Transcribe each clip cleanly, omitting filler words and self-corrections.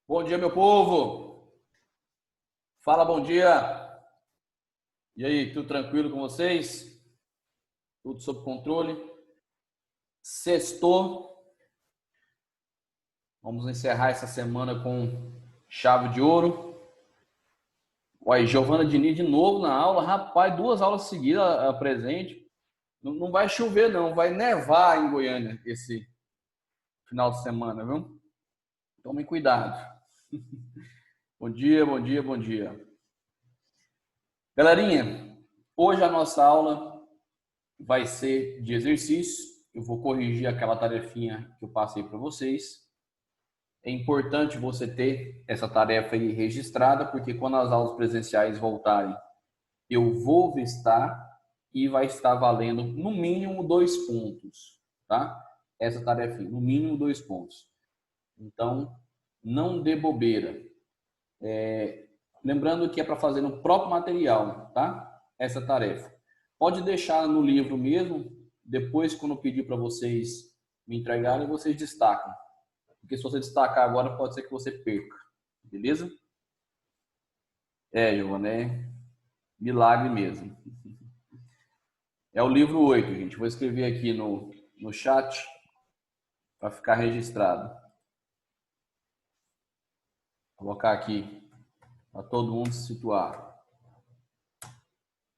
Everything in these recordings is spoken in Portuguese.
Bom dia, meu povo! Fala, bom dia! E aí, tudo tranquilo com vocês? Tudo sob controle? Sextou. Vamos encerrar essa semana com chave de ouro. Olha, Giovana Diniz de novo na aula. Rapaz, 2 aulas seguidas presente. Não vai chover, não. Vai nevar em Goiânia esse final de semana, viu? Tomem cuidado. Bom dia, bom dia, bom dia. Galerinha, hoje a nossa aula vai ser de exercício. Eu vou corrigir aquela tarefinha que eu passei para vocês. É importante você ter essa tarefa aí registrada, porque quando as aulas presenciais voltarem, eu vou vistar e vai estar valendo no mínimo 2 pontos, tá? Essa tarefinha, no mínimo 2 pontos. Então, não dê bobeira. Lembrando que é para fazer no próprio material, tá? Essa tarefa. Pode deixar no livro mesmo, depois quando eu pedir para vocês me entregarem, vocês destacam. Porque se você destacar agora, pode ser que você perca. Beleza? Giovana, é milagre mesmo. É o livro 8, gente. Vou escrever aqui no chat para ficar registrado. Vou colocar aqui para todo mundo se situar.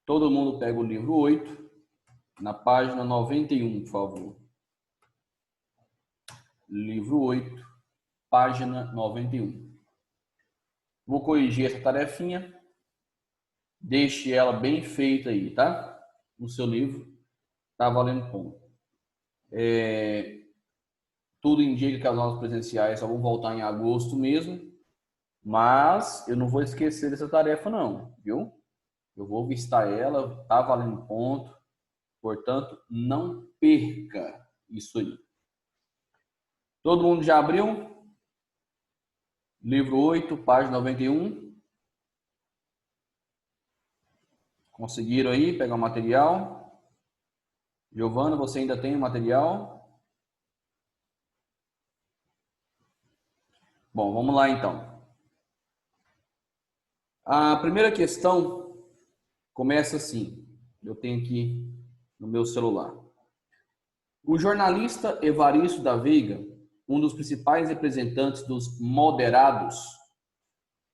Todo mundo pega o livro 8, na página 91, por favor. Livro 8, página 91. Vou corrigir essa tarefinha. Deixe ela bem feita aí, tá? No seu livro. Tá valendo ponto. Tudo indica que as aulas presenciais só vão voltar em agosto mesmo. Mas eu não vou esquecer dessa tarefa não, viu? Eu vou vistar ela, tá valendo ponto. Portanto, não perca isso aí. Todo mundo já abriu? Livro 8, página 91. Conseguiram aí pegar o material? Giovana, você ainda tem o material? Bom, vamos lá então. A primeira questão começa assim. Eu tenho aqui no meu celular. O jornalista Evaristo da Veiga, um dos principais representantes dos moderados,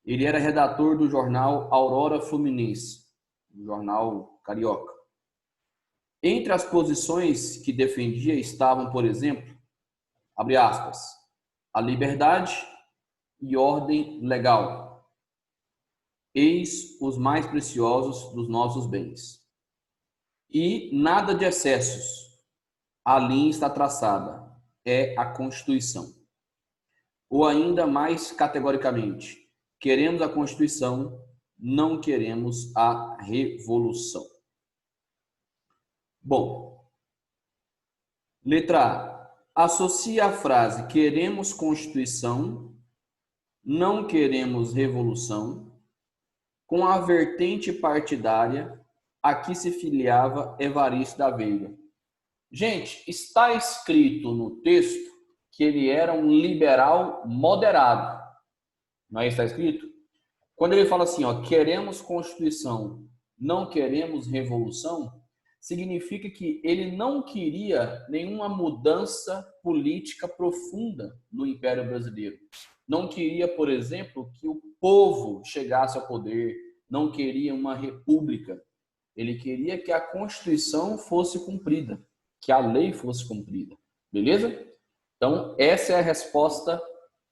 ele era redator do jornal Aurora Fluminense, um jornal carioca. Entre as posições que defendia estavam, por exemplo, abre aspas, a liberdade e ordem legal. Eis os mais preciosos dos nossos bens. E nada de excessos. A linha está traçada. É a Constituição. Ou ainda mais categoricamente, queremos a Constituição, não queremos a Revolução. Bom, letra A. Associe a frase queremos Constituição, não queremos Revolução, com a vertente partidária a que se filiava Evaristo da Veiga. Gente, está escrito no texto que ele era um liberal moderado. Não é isso que está escrito? Quando ele fala assim, ó, queremos Constituição, não queremos Revolução, significa que ele não queria nenhuma mudança política profunda no Império Brasileiro. Não queria, por exemplo, que o povo chegasse ao poder, não queria uma república. Ele queria que a Constituição fosse cumprida, que a lei fosse cumprida. Beleza? Então, essa é a resposta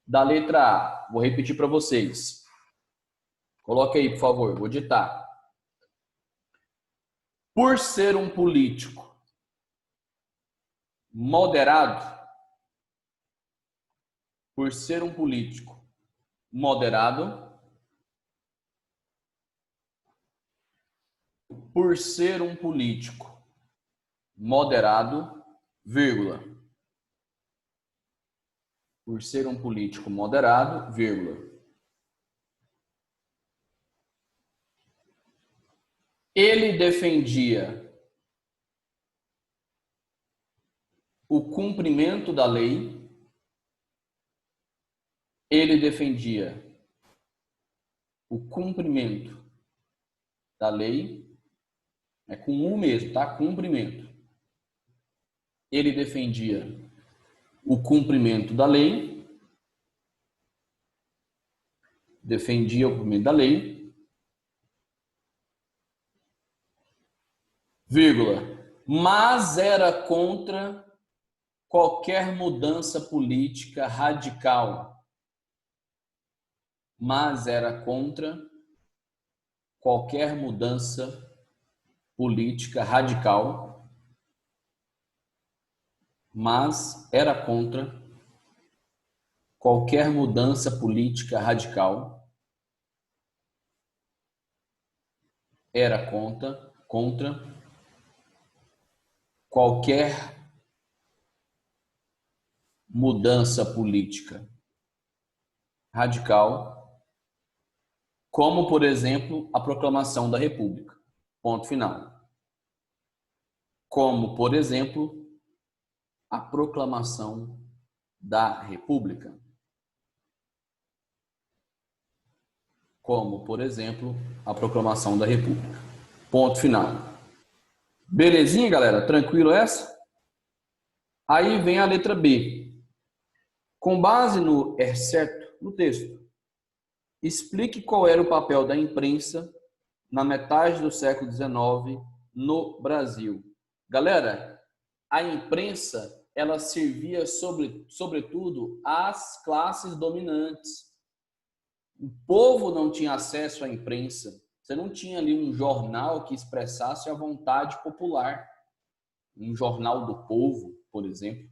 da letra A. Vou repetir para vocês. Coloque aí, por favor, vou ditar. Por ser um político moderado, por ser um político moderado, por ser um político moderado, vírgula. Por ser um político moderado, vírgula. Ele defendia o cumprimento da lei. Ele defendia o cumprimento da lei, é com U mesmo, tá? Cumprimento. Ele defendia o cumprimento da lei, defendia o cumprimento da lei, vírgula, mas era contra qualquer mudança política radical. Mas era contra qualquer mudança política radical. Mas era contra qualquer mudança política radical. Era contra qualquer mudança política radical, como, por exemplo, a proclamação da República. Ponto final. Como, por exemplo, a proclamação da República. Como, por exemplo, a proclamação da República. Ponto final. Belezinha, galera? Tranquilo essa? Aí vem a letra B. Com base no é certo, no texto, explique qual era o papel da imprensa na metade do século XIX no Brasil. Galera, a imprensa, ela servia sobretudo às classes dominantes. O povo não tinha acesso à imprensa. Você não tinha ali um jornal que expressasse a vontade popular. Um jornal do povo, por exemplo.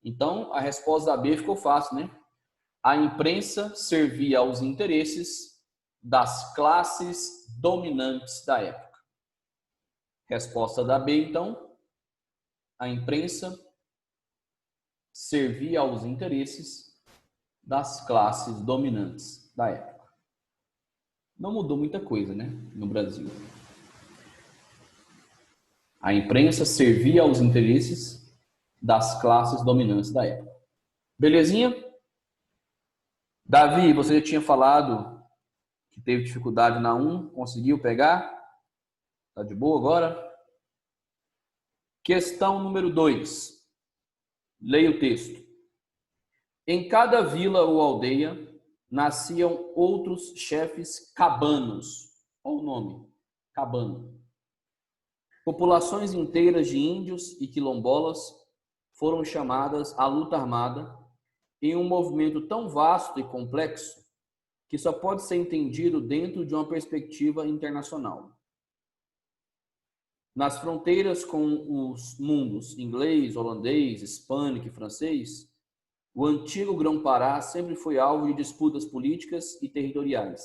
Então, a resposta da B ficou fácil, né? A imprensa servia aos interesses das classes dominantes da época. Resposta da B, então. A imprensa servia aos interesses das classes dominantes da época. Não mudou muita coisa, né, no Brasil. A imprensa servia aos interesses das classes dominantes da época. Belezinha? Davi, você já tinha falado que teve dificuldade na 1, conseguiu pegar? Tá de boa agora? Questão número 2. Leia o texto. Em cada vila ou aldeia nasciam outros chefes cabanos. Olha o nome, cabano. Populações inteiras de índios e quilombolas foram chamadas à luta armada em um movimento tão vasto e complexo que só pode ser entendido dentro de uma perspectiva internacional. Nas fronteiras com os mundos inglês, holandês, hispânico e francês, o antigo Grão-Pará sempre foi alvo de disputas políticas e territoriais.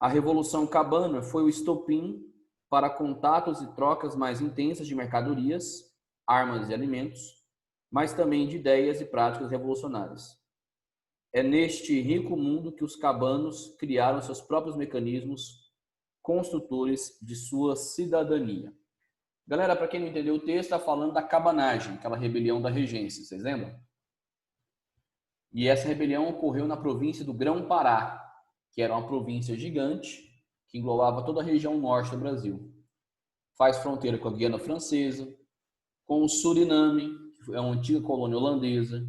A Revolução Cabana foi o estopim para contatos e trocas mais intensas de mercadorias, armas e alimentos, mas também de ideias e práticas revolucionárias. É neste rico mundo que os cabanos criaram seus próprios mecanismos construtores de sua cidadania. Galera, para quem não entendeu o texto, está falando da cabanagem, aquela rebelião da regência, vocês lembram? E essa rebelião ocorreu na província do Grão-Pará, que era uma província gigante que englobava toda a região norte do Brasil. Faz fronteira com a Guiana Francesa, com o Suriname, que é uma antiga colônia holandesa,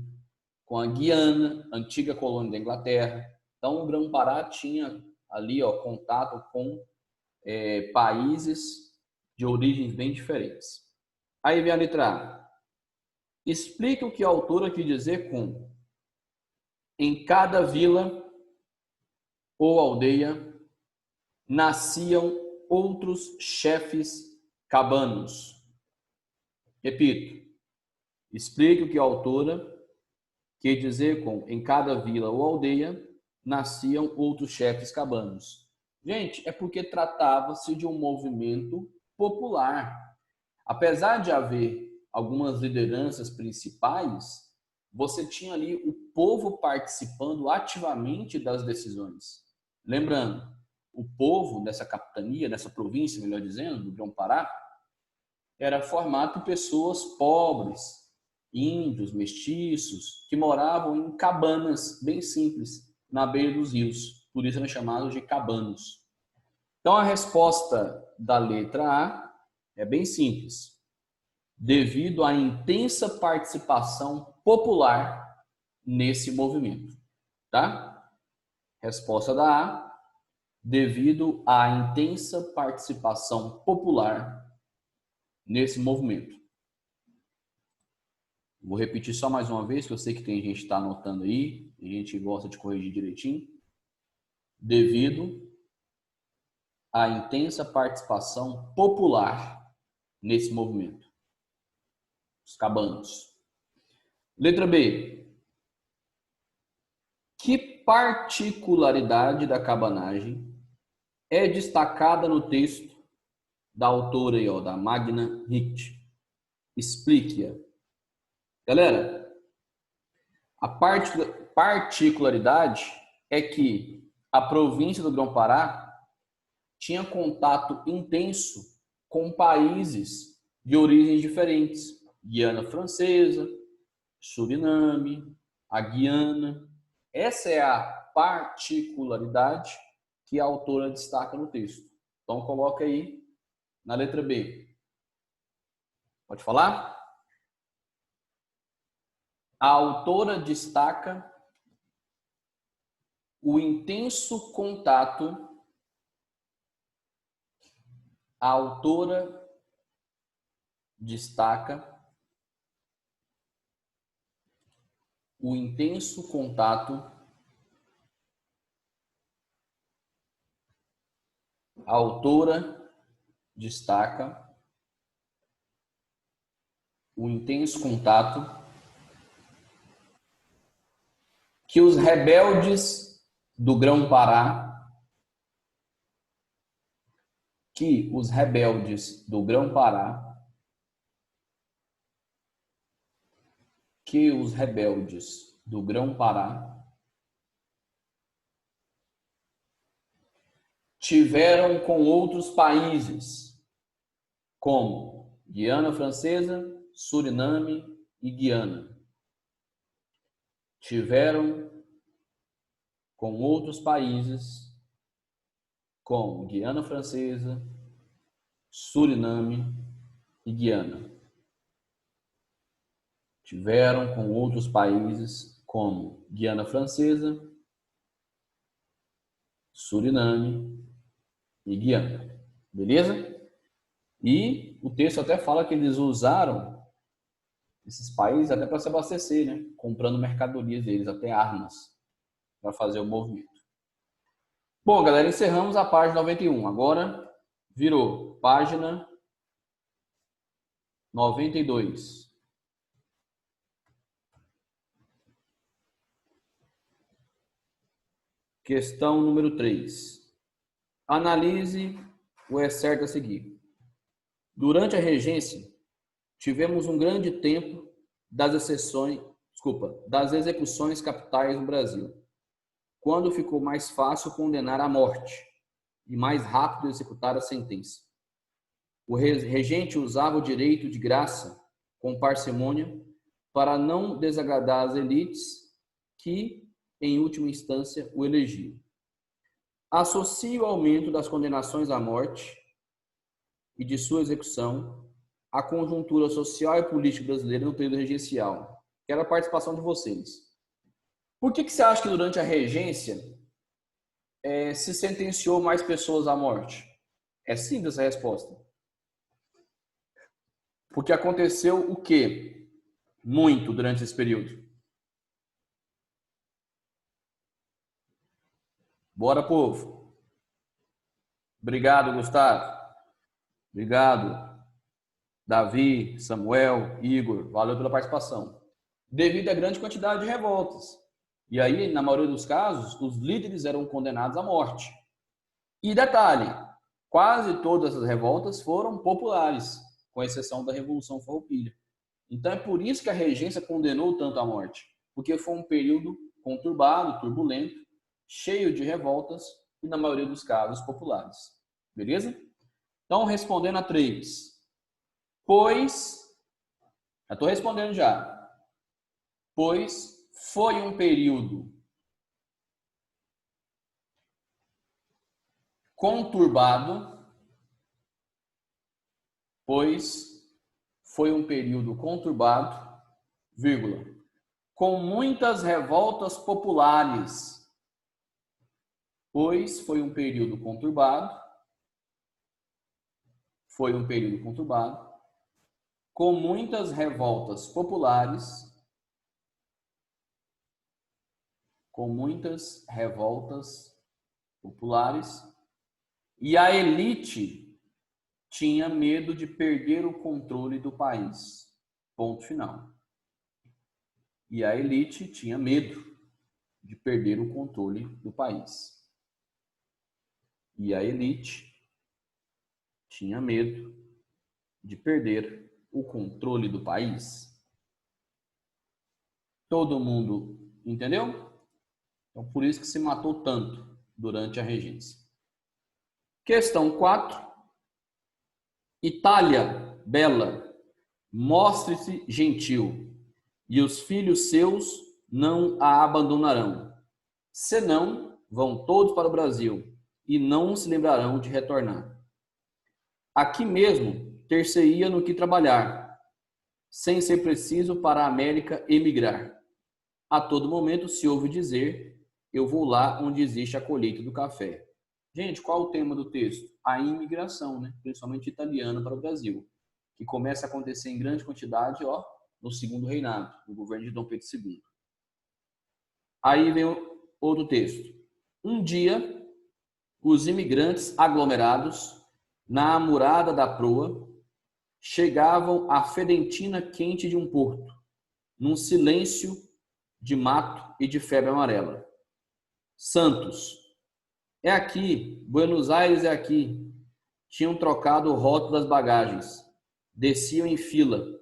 com a Guiana, antiga colônia da Inglaterra. Então, o Grão-Pará tinha ali contato com países de origens bem diferentes. Aí vem a letra A. Explique o que a autora quis dizer com em cada vila ou aldeia nasciam outros chefes cabanos. Repito. Explique o que a autora quer dizer com em cada vila ou aldeia nasciam outros chefes cabanos. Gente, é porque tratava-se de um movimento popular. Apesar de haver algumas lideranças principais, você tinha ali o povo participando ativamente das decisões. Lembrando, o povo dessa capitania, dessa província, melhor dizendo, do Grão-Pará, era formado por pessoas pobres, índios, mestiços, que moravam em cabanas bem simples na beira dos rios. Por isso eram chamados de cabanos. Então a resposta da letra A é bem simples. Devido à intensa participação popular nesse movimento, tá? Resposta da A, devido à intensa participação popular nesse movimento. Vou repetir só mais uma vez, que eu sei que tem gente que está anotando aí, e a gente gosta de corrigir direitinho. Devido à intensa participação popular nesse movimento. Os cabanos. Letra B. Que particularidade da cabanagem é destacada no texto da autora aí, ó, da Magna Hict? Explique-a. Galera, a particularidade é que a província do Grão-Pará tinha contato intenso com países de origens diferentes. Guiana Francesa, Suriname, a Guiana. Essa é a particularidade que a autora destaca no texto. Então, coloca aí na letra B. Pode falar? A autora destaca o intenso contato. A autora destaca o intenso contato. A autora destaca o intenso contato que os rebeldes do Grão-Pará tiveram com outros países, como Guiana Francesa, Suriname e Guiana. Tiveram com outros países, como Guiana Francesa, Suriname e Guiana. Tiveram com outros países, como Guiana Francesa, Suriname e Guiana. Beleza? E o texto até fala que eles usaram esses países até para se abastecer, né? Comprando mercadorias deles, até armas, para fazer o movimento. Bom, galera, encerramos a página 91. Agora virou página 92. Questão número 3. Analise o é certo a seguir. Durante a regência, tivemos um grande tempo das execuções capitais no Brasil, quando ficou mais fácil condenar à morte e mais rápido executar a sentença. O regente usava o direito de graça com parcimônia para não desagradar as elites que, em última instância, o elegiam. Associa o aumento das condenações à morte e de sua execução à conjuntura social e política brasileira no período regencial. Quero a participação de vocês. Por que você acha que durante a regência se sentenciou mais pessoas à morte? É simples a resposta. Porque aconteceu o quê? Muito durante esse período. Bora, povo. Obrigado, Gustavo. Obrigado, Davi, Samuel, Igor. Valeu pela participação. Devido à grande quantidade de revoltas. E aí, na maioria dos casos, os líderes eram condenados à morte. E detalhe, quase todas as revoltas foram populares, com exceção da Revolução Farroupilha. Então é por isso que a regência condenou tanto à morte, porque foi um período conturbado, turbulento, cheio de revoltas e, na maioria dos casos, populares. Beleza? Então, respondendo a 3. Pois, já estou respondendo já. pois foi um período conturbado, vírgula, com muitas revoltas populares, pois foi um período conturbado, com muitas revoltas populares, e a elite tinha medo de perder o controle do país. Ponto final. E a elite tinha medo de perder o controle do país. E a elite tinha medo de perder o controle do país. Todo mundo entendeu? Então, por isso que se matou tanto durante a regência. Questão 4. Itália, bela, mostre-se gentil, e os filhos seus não a abandonarão. Senão, vão todos para o Brasil, e não se lembrarão de retornar. Aqui mesmo, ter-se-ia no que trabalhar, sem ser preciso para a América emigrar. A todo momento se ouve dizer, eu vou lá onde existe a colheita do café. Gente, qual é o tema do texto? A imigração, né? Principalmente italiana para o Brasil, que começa a acontecer em grande quantidade, no segundo reinado, no governo de Dom Pedro II. Aí vem outro texto. Um dia, os imigrantes aglomerados na amurada da proa chegavam à fedentina quente de um porto, num silêncio de mato e de febre amarela. Santos. É aqui, Buenos Aires é aqui. Tinham trocado o rótulo das bagagens. Desciam em fila.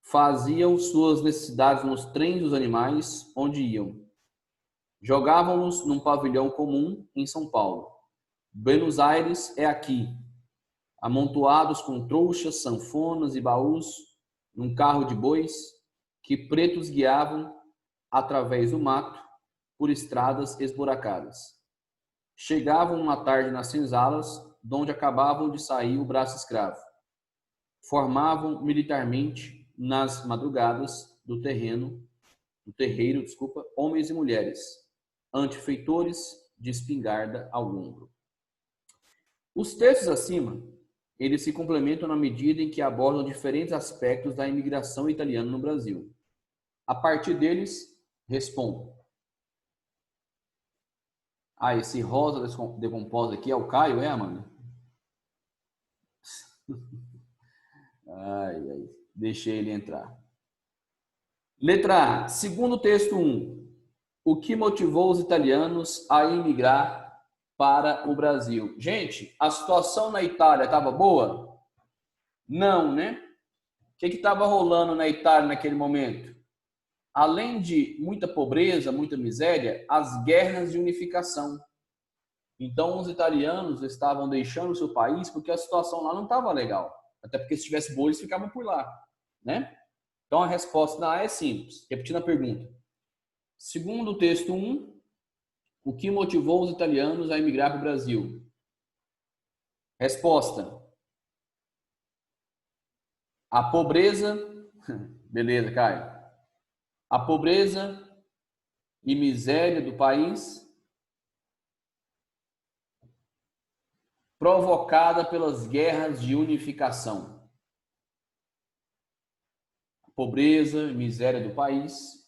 Faziam suas necessidades nos trens dos animais onde iam. Jogavam-nos num pavilhão comum em São Paulo. Buenos Aires é aqui. Amontoados com trouxas, sanfonas e baús, num carro de bois, que pretos guiavam através do mato, por estradas esburacadas. Chegavam uma tarde nas senzalas, donde acabavam de sair o braço escravo. Formavam militarmente, nas madrugadas do terreiro, homens e mulheres, antefeitores de espingarda ao ombro. Os textos acima, eles se complementam na medida em que abordam diferentes aspectos da imigração italiana no Brasil. A partir deles, respondo. Esse rosa decomposto aqui é o Caio, Amanda? Deixei ele entrar. Letra A. Segundo o texto 1. O que motivou os italianos a imigrar para o Brasil? Gente, a situação na Itália estava boa? Não, né? O que estava rolando na Itália naquele momento? Além de muita pobreza, muita miséria, as guerras de unificação. Então, os italianos estavam deixando o seu país porque a situação lá não estava legal. Até porque se tivesse boa, eles ficavam por lá, né? Então, a resposta da A é simples. Repetindo a pergunta. Segundo o texto 1, o que motivou os italianos a emigrar para o Brasil? Resposta. A pobreza... Beleza, Caio. A pobreza e miséria do país provocada pelas guerras de unificação. A pobreza e miséria do país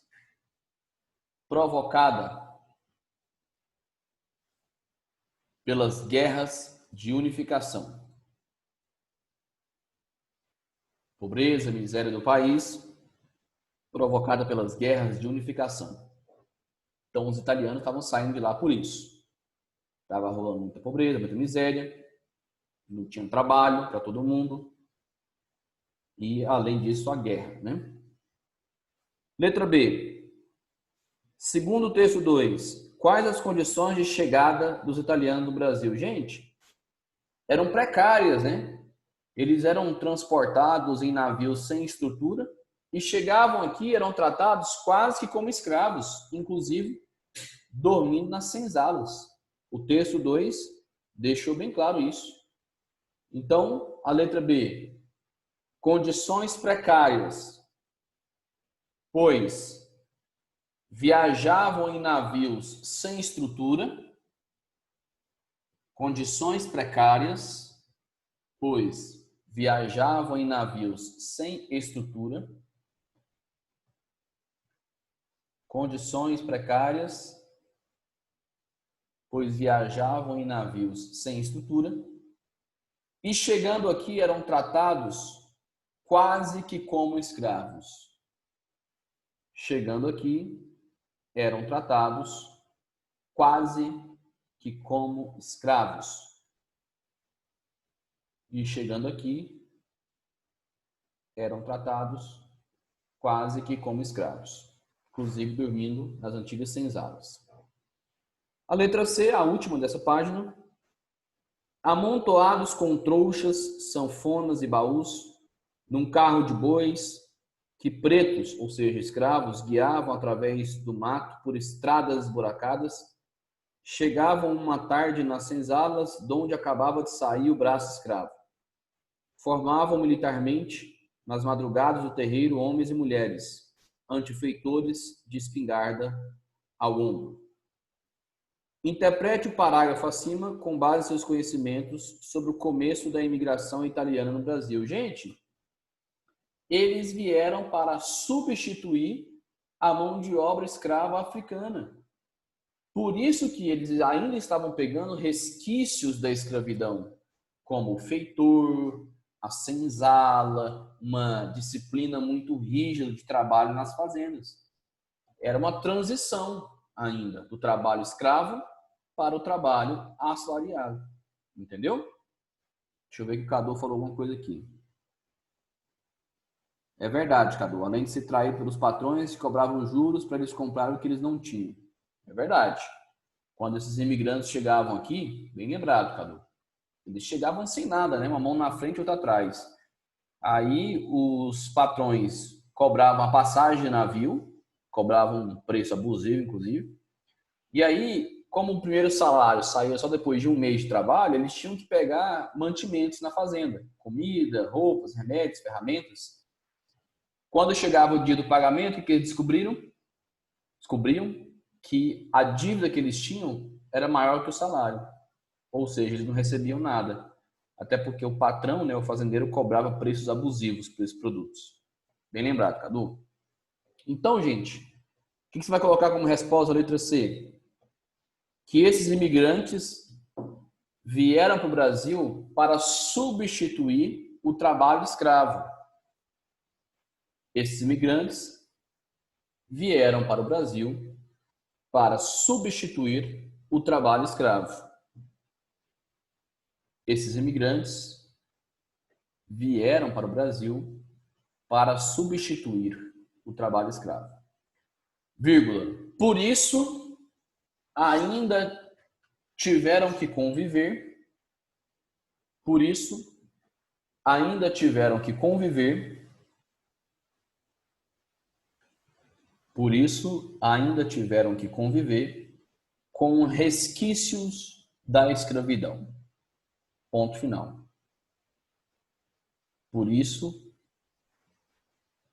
provocada pelas guerras de unificação. Pobreza e miséria do país provocada pelas guerras de unificação. Então, os italianos estavam saindo de lá por isso. Estava rolando muita pobreza, muita miséria, não tinha trabalho para todo mundo, e, além disso, a guerra, né? Letra B. Segundo o texto 2, quais as condições de chegada dos italianos no Brasil? Gente, eram precárias, né? Eles eram transportados em navios sem estrutura, e chegavam aqui, eram tratados quase que como escravos, inclusive dormindo nas senzalas. O texto 2 deixou bem claro isso. Então, a letra B, condições precárias, pois viajavam em navios sem estrutura. Condições precárias, pois viajavam em navios sem estrutura. Condições precárias, pois viajavam em navios sem estrutura. E chegando aqui eram tratados quase que como escravos. Chegando aqui eram tratados quase que como escravos. E chegando aqui eram tratados quase que como escravos, inclusive dormindo nas antigas senzalas. A letra C, a última dessa página. Amontoados com trouxas, sanfonas e baús, num carro de bois, que pretos, ou seja, escravos, guiavam através do mato por estradas esburacadas, chegavam uma tarde nas senzalas, de onde acabava de sair o braço escravo. Formavam militarmente, nas madrugadas do terreiro, homens e mulheres, antefeitores de espingarda ao ombro. Interprete o parágrafo acima com base em seus conhecimentos sobre o começo da imigração italiana no Brasil. Gente, eles vieram para substituir a mão de obra escrava africana. Por isso que eles ainda estavam pegando resquícios da escravidão, como o feitor, a senzala, uma disciplina muito rígida de trabalho nas fazendas. Era uma transição ainda do trabalho escravo para o trabalho assalariado. Entendeu? Deixa eu ver que o Cadu falou alguma coisa aqui. É verdade, Cadu. Além de se trair pelos patrões, cobravam juros para eles comprarem o que eles não tinham. É verdade. Quando esses imigrantes chegavam aqui, bem lembrado, Cadu, eles chegavam sem nada, né? Uma mão na frente e outra atrás. Aí os patrões cobravam a passagem de navio, cobravam um preço abusivo, inclusive. E aí, como o primeiro salário saía só depois de um mês de trabalho, eles tinham que pegar mantimentos na fazenda. Comida, roupas, remédios, ferramentas. Quando chegava o dia do pagamento, o que eles descobriam? Descobriam que a dívida que eles tinham era maior que o salário. Ou seja, eles não recebiam nada. Até porque o patrão, né, o fazendeiro, cobrava preços abusivos por esses produtos. Bem lembrado, Cadu. Então, gente, o que você vai colocar como resposta à letra C? Que esses imigrantes vieram para o Brasil para substituir o trabalho escravo. Esses imigrantes vieram para o Brasil para substituir o trabalho escravo. Esses imigrantes vieram para o Brasil para substituir o trabalho escravo. Vírgula. Por isso, ainda tiveram que conviver. Por isso, ainda tiveram que conviver. Por isso, ainda tiveram que conviver com resquícios da escravidão. Ponto final. Por isso,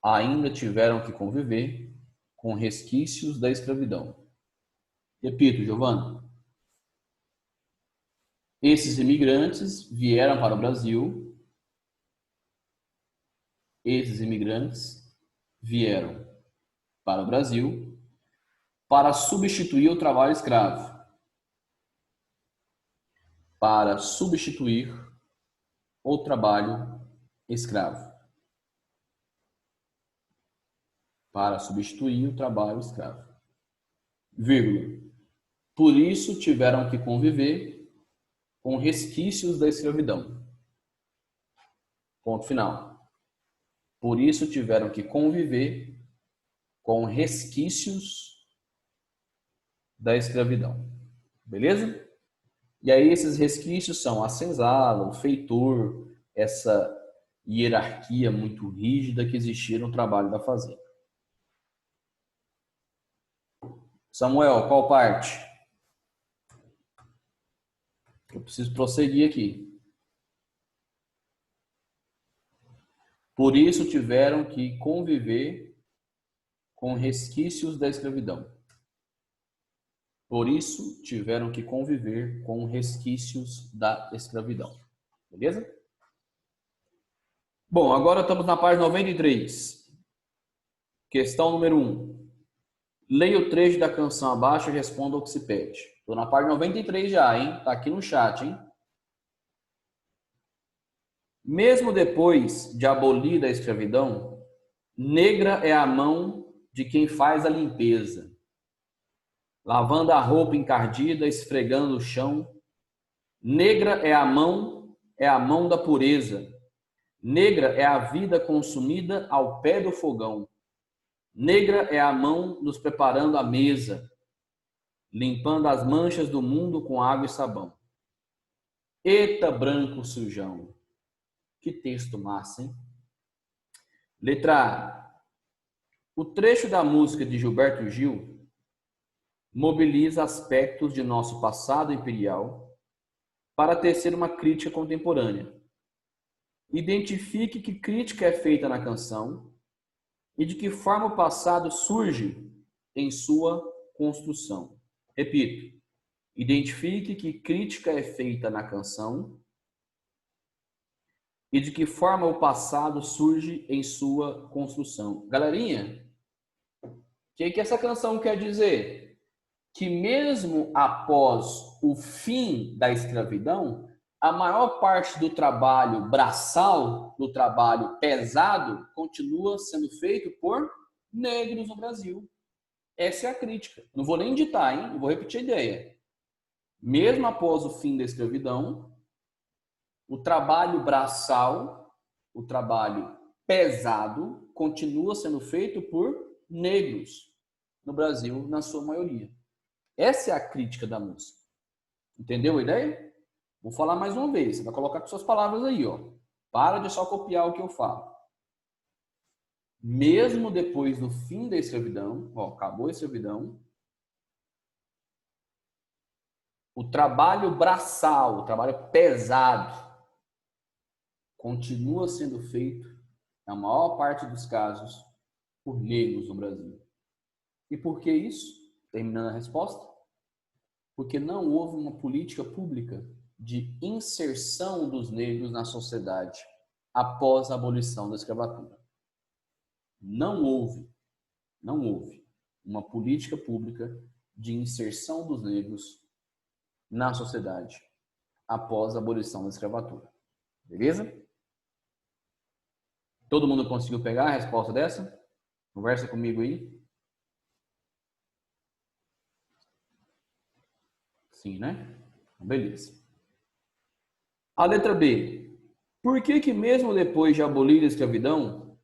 ainda tiveram que conviver com resquícios da escravidão. Repito, Giovana. Esses imigrantes vieram para o Brasil. Esses imigrantes vieram para o Brasil para substituir o trabalho escravo. Para substituir o trabalho escravo. Para substituir o trabalho escravo. Vírgula. Por isso tiveram que conviver com resquícios da escravidão. Ponto final. Por isso tiveram que conviver com resquícios da escravidão. Beleza? E aí esses resquícios são a senzala, o feitor, essa hierarquia muito rígida que existia no trabalho da fazenda. Samuel, qual parte? Eu preciso prosseguir aqui. Por isso tiveram que conviver com resquícios da escravidão. Por isso tiveram que conviver com resquícios da escravidão. Beleza? Bom, agora estamos na página 93. Questão número 1. Leia o trecho da canção abaixo e responda o que se pede. Estou na página 93 já, hein? Tá aqui no chat, hein? Mesmo depois de abolida a escravidão, negra é a mão de quem faz a limpeza, lavando a roupa encardida, esfregando o chão. Negra é a mão da pureza. Negra é a vida consumida ao pé do fogão. Negra é a mão nos preparando a mesa, limpando as manchas do mundo com água e sabão. Eita, branco sujão. Que texto massa, hein? Letra A. O trecho da música de Gilberto Gil mobiliza aspectos de nosso passado imperial para tecer uma crítica contemporânea. Identifique que crítica é feita na canção e de que forma o passado surge em sua construção. Repito, identifique que crítica é feita na canção e de que forma o passado surge em sua construção. Galerinha, o que essa canção quer dizer? Que mesmo após o fim da escravidão, a maior parte do trabalho braçal, do trabalho pesado, continua sendo feito por negros no Brasil. Essa é a crítica. Não vou nem ditar, hein? Eu vou repetir a ideia. Mesmo após o fim da escravidão, o trabalho braçal, o trabalho pesado, continua sendo feito por negros no Brasil, na sua maioria. Essa é a crítica da música. Entendeu a ideia? Vou falar mais uma vez. Você vai colocar com suas palavras aí, ó. Para de só copiar o que eu falo. Mesmo depois do fim da escravidão, ó, acabou a escravidão, o trabalho braçal, o trabalho pesado, continua sendo feito, na maior parte dos casos, por negros no Brasil. E por que isso? Terminando a resposta. Porque não houve uma política pública de inserção dos negros na sociedade após a abolição da escravatura. Não houve uma política pública de inserção dos negros na sociedade após a abolição da escravatura. Beleza? Todo mundo conseguiu pegar a resposta dessa? Conversa comigo aí. Sim, né? Beleza. A letra B. Por que mesmo depois de abolir a escravidão,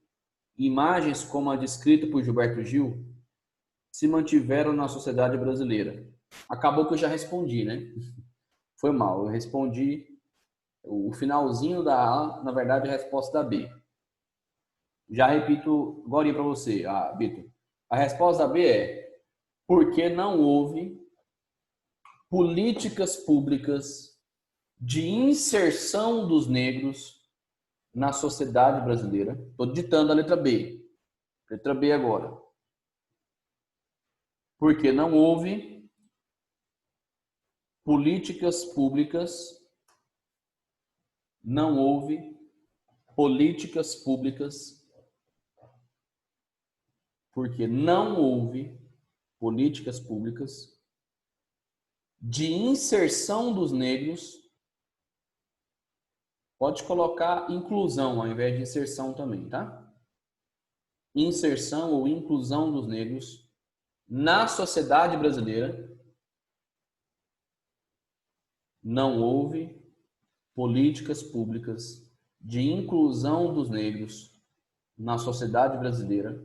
imagens como a descrita por Gilberto Gil se mantiveram na sociedade brasileira? Acabou que eu já respondi, né? Foi mal, eu respondi o finalzinho da A, na verdade, a resposta da B. Já repito agora para você, Vitor. A resposta da B é porque não houve políticas públicas de inserção dos negros na sociedade brasileira. Estou ditando a letra B. Letra B agora. Porque não houve políticas públicas, não houve políticas públicas, porque não houve políticas públicas de inserção dos negros. Pode colocar inclusão ao invés de inserção também, tá? Inserção ou inclusão dos negros na sociedade brasileira. Não houve políticas públicas de inclusão dos negros na sociedade brasileira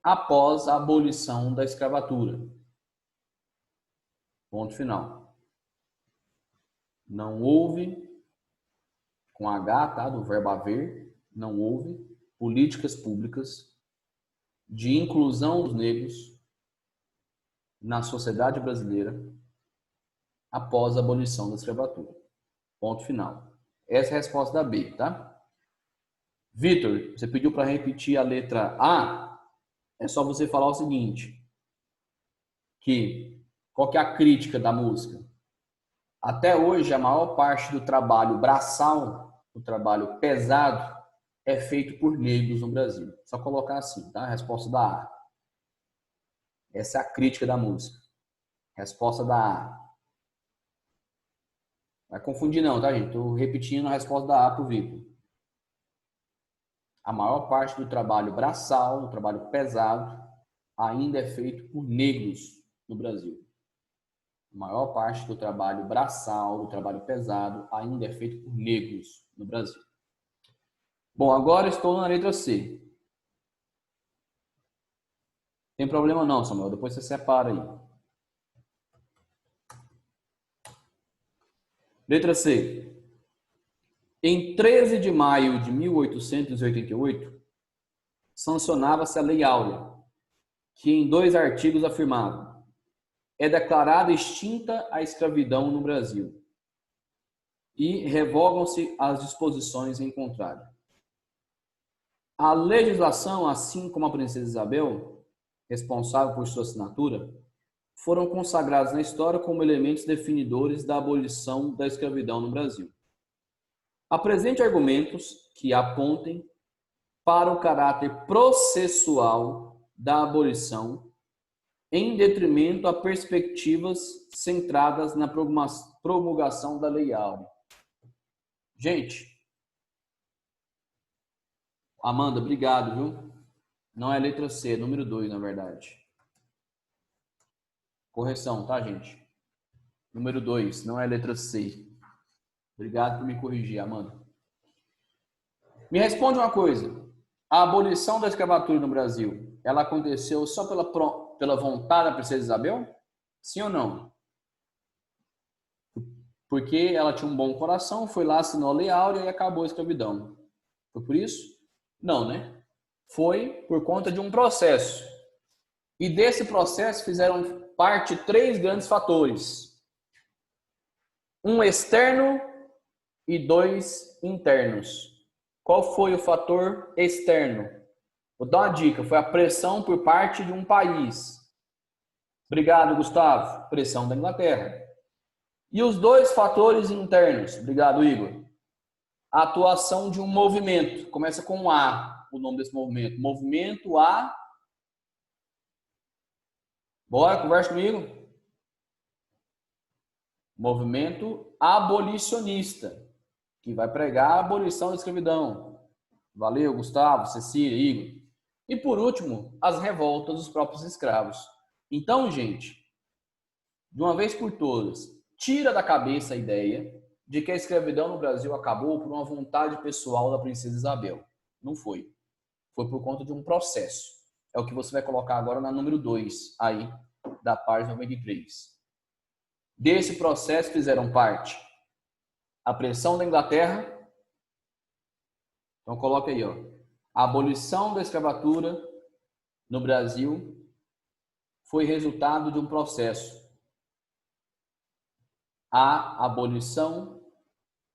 após a abolição da escravatura. Ponto final. Não houve com H, tá? Do verbo haver, não houve, políticas públicas de inclusão dos negros na sociedade brasileira após a abolição da escravatura. Ponto final. Essa é a resposta da B, tá? Vitor, você pediu para repetir a letra A? É só você falar o seguinte, qual que é a crítica da música? Até hoje, a maior parte do trabalho braçal, o trabalho pesado, é feito por negros no Brasil. Só colocar assim, tá? Resposta da A. Essa é a crítica da música. Resposta da A. Vai confundir não, tá, gente? Estou repetindo a resposta da A para o Vitor. A maior parte do trabalho braçal, do trabalho pesado, ainda é feito por negros no Brasil. A maior parte do trabalho braçal, do trabalho pesado, ainda é feito por negros no Brasil. Bom, agora estou na letra C. Tem problema não, Samuel. Depois você separa aí. Letra C. Em 13 de maio de 1888, sancionava-se a Lei Áurea, que em 2 artigos afirmava: é declarada extinta a escravidão no Brasil e revogam-se as disposições em contrário. A legislação, assim como a Princesa Isabel, responsável por sua assinatura, foram consagrados na história como elementos definidores da abolição da escravidão no Brasil. Apresente argumentos que apontem para o caráter processual da abolição em detrimento a perspectivas centradas na promulgação da Lei Áurea. Gente, Amanda, obrigado, viu? Não é letra C, é número 2, na verdade. Correção, tá, gente? Número 2, não é letra C. Obrigado por me corrigir, Amanda. Me responde uma coisa. A abolição da escravatura no Brasil, ela aconteceu só pela vontade da Princesa Isabel? Sim ou não? Porque ela tinha um bom coração, foi lá, assinou a Lei Áurea e acabou a escravidão. Foi por isso? Não, né? Foi por conta de um processo. E desse processo fizeram parte 3 grandes fatores. Um externo e 2 internos. Qual foi o fator externo? Vou dar uma dica, foi a pressão por parte de um país. Obrigado, Gustavo. Pressão da Inglaterra. E os 2 fatores internos? Obrigado, Igor. A atuação de um movimento. Começa com A, o nome desse movimento. Movimento A. Bora, conversa comigo. Movimento abolicionista, que vai pregar a abolição da escravidão. Valeu, Gustavo, Cecília, Igor. E por último, as revoltas dos próprios escravos. Então, gente, de uma vez por todas, tira da cabeça a ideia de que a escravidão no Brasil acabou por uma vontade pessoal da Princesa Isabel. Não foi. Foi por conta de um processo. É o que você vai colocar agora na número 2, aí, da página 93. Desse processo fizeram parte a pressão da Inglaterra. Então coloca aí, ó. A abolição da escravatura no Brasil foi resultado de um processo. A abolição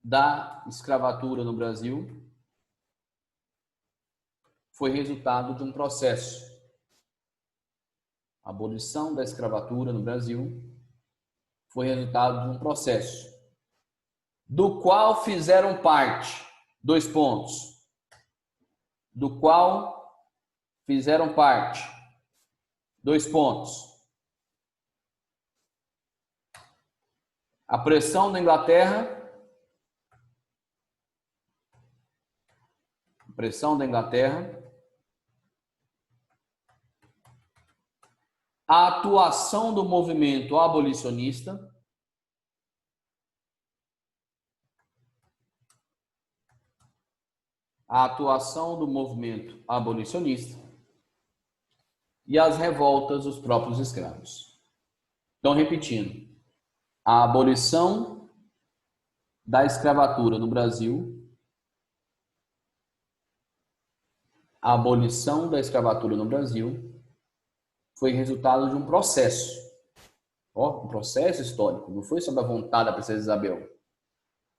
da escravatura no Brasil foi resultado de um processo. A abolição da escravatura no Brasil foi resultado de um processo, do qual fizeram parte, 2 pontos, do qual fizeram parte, 2 pontos, a pressão da Inglaterra, a atuação do movimento abolicionista, e as revoltas dos próprios escravos. Então, repetindo, a abolição da escravatura no Brasil A abolição da escravatura no Brasil foi resultado de um processo. Ó, um processo histórico. Não foi sobre a vontade da princesa Isabel.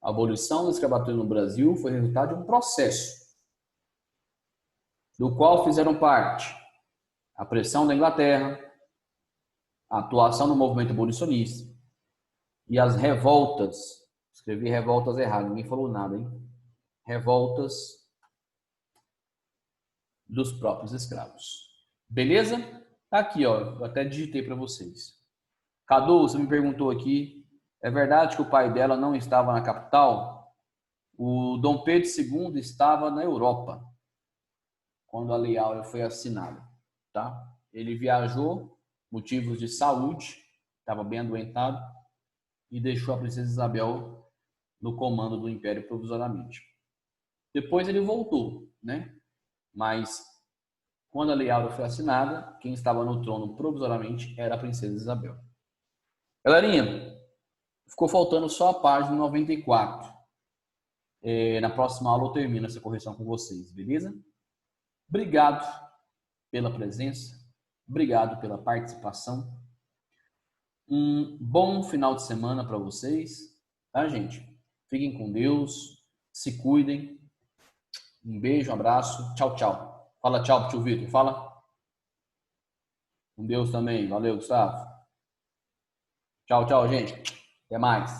A abolição da escravatura no Brasil foi resultado de um processo, do qual fizeram parte a pressão da Inglaterra, a atuação do movimento abolicionista e as revoltas. Escrevi revoltas errado, ninguém falou nada, hein? Revoltas dos próprios escravos. Beleza? Tá aqui, ó. Eu até digitei para vocês. Cadu, você me perguntou aqui, é verdade que o pai dela não estava na capital? O Dom Pedro II estava na Europa quando a Lei Áurea foi assinada, tá? Ele viajou, motivos de saúde, estava bem adoentado, e deixou a princesa Isabel no comando do Império provisoriamente. Depois ele voltou, né? Mas quando a Lei Áurea foi assinada, quem estava no trono provisoriamente era a princesa Isabel. Galerinha, ficou faltando só a página 94. Na próxima aula eu termino essa correção com vocês, beleza? Obrigado pela presença, obrigado pela participação. Um bom final de semana para vocês, tá, gente? Fiquem com Deus, se cuidem. Um beijo, um abraço, tchau, tchau. Fala tchau pro tio Vitor, fala. Com Deus também, valeu, Gustavo. Tchau, tchau, gente. Até mais.